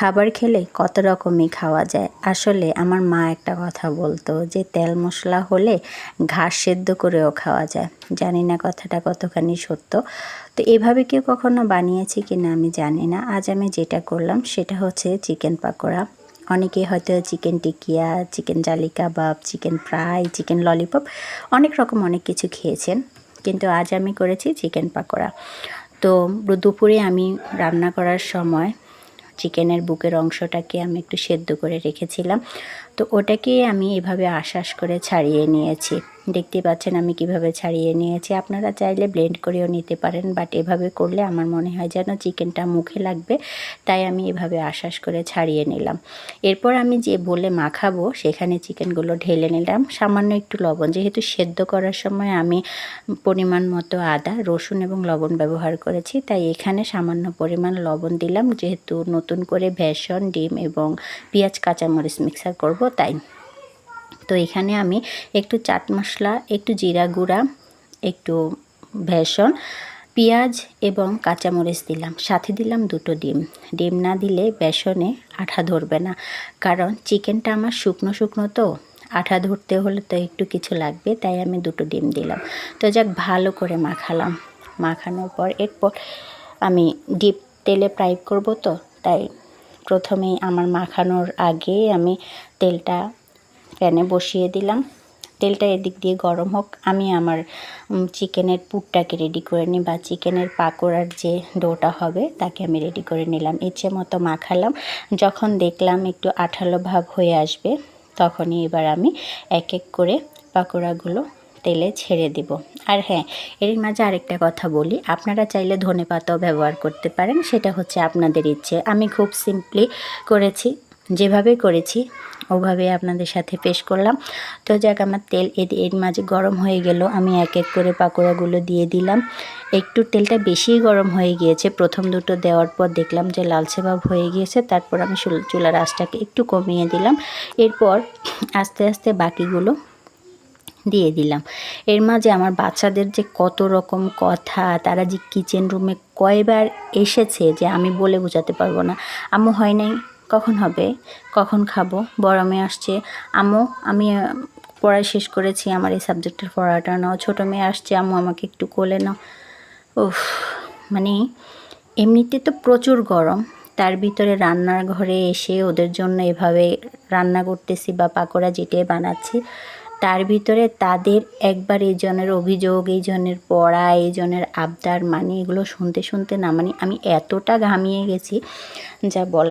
খাবার খেলে কত রকমই খাওয়া যায়। আসলে আমার মা একটা কথা বলতো যে তেল মশলা হলে ঘাস সেদ্ধ করেও খাওয়া যায়। জানি না কথাটা কতখানি সত্য। তো এভাবে কেউ কখনো বানিয়েছে কিনা আমি জানি না। আজ আমি যেটা করলাম সেটা হচ্ছে চিকেন পাকোড়া। অনেকে হয়তো চিকেন টিকিয়া, চিকেন জালি কাবাব, চিকেন ফ্রাই, চিকেন ললিপপ অনেক রকম অনেক কিছু খেয়েছেন, কিন্তু আজ আমি করেছি চিকেন পাকোড়া। তো দুপুরে আমি রান্না করার সময় চিকেনের বুকের অংশটাকে আমি একটু সেদ্ধ করে রেখেছিলাম। তো ওটাকে আমি এভাবে আশ করে ছাড়িয়ে নিয়েছি। দেখতে পাচ্ছেন আমি কিভাবে ছাড়িয়ে নিয়েছি। আপনারা চাইলে ব্লেন্ড করেও নিতে পারেন, বাট এভাবে করলে আমার মনে হয় যেন চিকেনটা মুখে লাগবে, তাই আমি এভাবে আশ করে ছাড়িয়ে নিলাম। এরপর আমি যে বলে মাখাবো সেখানে চিকেনগুলো ঢেলে নিলাম। সামান্য একটু লবণ, যেহেতু সেদ্ধ করার সময় আমি পরিমাণ মতো আদা, রসুন এবং লবণ ব্যবহার করেছি, তাই এখানে সামান্য পরিমাণ লবণ দিলাম, যেহেতু নতুন করে বেসন, ডিম এবং পেঁয়াজ কাঁচামরিচ মিক্সার করব তাই। তো এখানে আমি একটু চাট মশলা, একটু জিরা গুঁড়া, একটু বেসন, পেঁয়াজ এবং কাঁচামরিচ দিলাম, সাথে দিলাম দুটো ডিম। ডিম না দিলে বেসনে আঠা ধরবে না, কারণ চিকেনটা আমার শুকনো শুকনো, তো আঠা ধরতে হলে তো একটু কিছু লাগবে, তাই আমি দুটো ডিম দিলাম। তো যাক, ভালো করে মাখালাম। মাখানোর পর এরপর আমি ডিপ তেলে ফ্রাই করব, তো তাই প্রথমেই আমার মাখানোর আগে আমি তেলটা প্যানে বসিয়ে দিলাম। তেলটা এদিক দিয়ে গরম হোক, আমি আমার চিকেনের পুরটাকে রেডি করে নিই, বা চিকেনের পাকোড়ার যে ডোটা হবে তাকে আমি রেডি করে নিলাম। ইচ্ছে মতো মাখালাম। যখন দেখলাম একটু আঠালো ভাব হয়ে আসবে, তখনই এবার আমি এক এক করে পাকোড়াগুলো তেলে ছেড়ে দিব। আর হ্যাঁ, এর মাঝে আরেকটা কথা বলি, আপনারা চাইলে ধনেপাতাও ব্যবহার করতে পারেন, সেটা হচ্ছে আপনাদের ইচ্ছে। আমি খুব সিম্পলি করেছি, যেভাবে করেছি ওভাবে আপনাদের সাথে পেশ করলাম। তো যাক, আমার তেল এর মাঝে গরম হয়ে গেল। আমি এক এক করে পাকোড়াগুলো দিয়ে দিলাম। একটু তেলটা বেশিই গরম হয়ে গিয়েছে। প্রথম দুটো দেওয়ার পর দেখলাম যে লালচে ভাব হয়ে গিয়েছে, তারপর আমি চুলার আঁচটাকে একটু কমিয়ে দিলাম। এরপর আস্তে আস্তে বাকিগুলো দিয়ে দিলাম। এর মাঝে আমার বাচ্চাদের যে কত রকম কথা, তারা যে কিচেন রুমে কয়বার এসেছে যে আমি বলে বোঝাতে পারবো না। আম্মু হয় নাই, কখন হবে, কখন খাবো, বড় মেয়ে আসছে, আম্মু আমি পড়া শেষ করেছি, আমার এই সাবজেক্টের পড়াটা নাও, ছোটো মেয়ে আসছে, আম্মু আমাকে একটু কোলে নাও। উফ, মানে এমনিতে তো প্রচুর গরম, তার ভিতরে রান্নার ঘরে এসে ওদের জন্য এভাবে রান্না করতেছি বা পাকোড়া যেটাই বানাচ্ছি, তার ভিতরে তাদের একবার এই জনের অভিযোগ, এই জনের পড়া, এই জনের আবদার, মানে এগুলো শুনতে শুনতে না, মানে আমি এতটা ঘামিয়ে গেছি যা বল।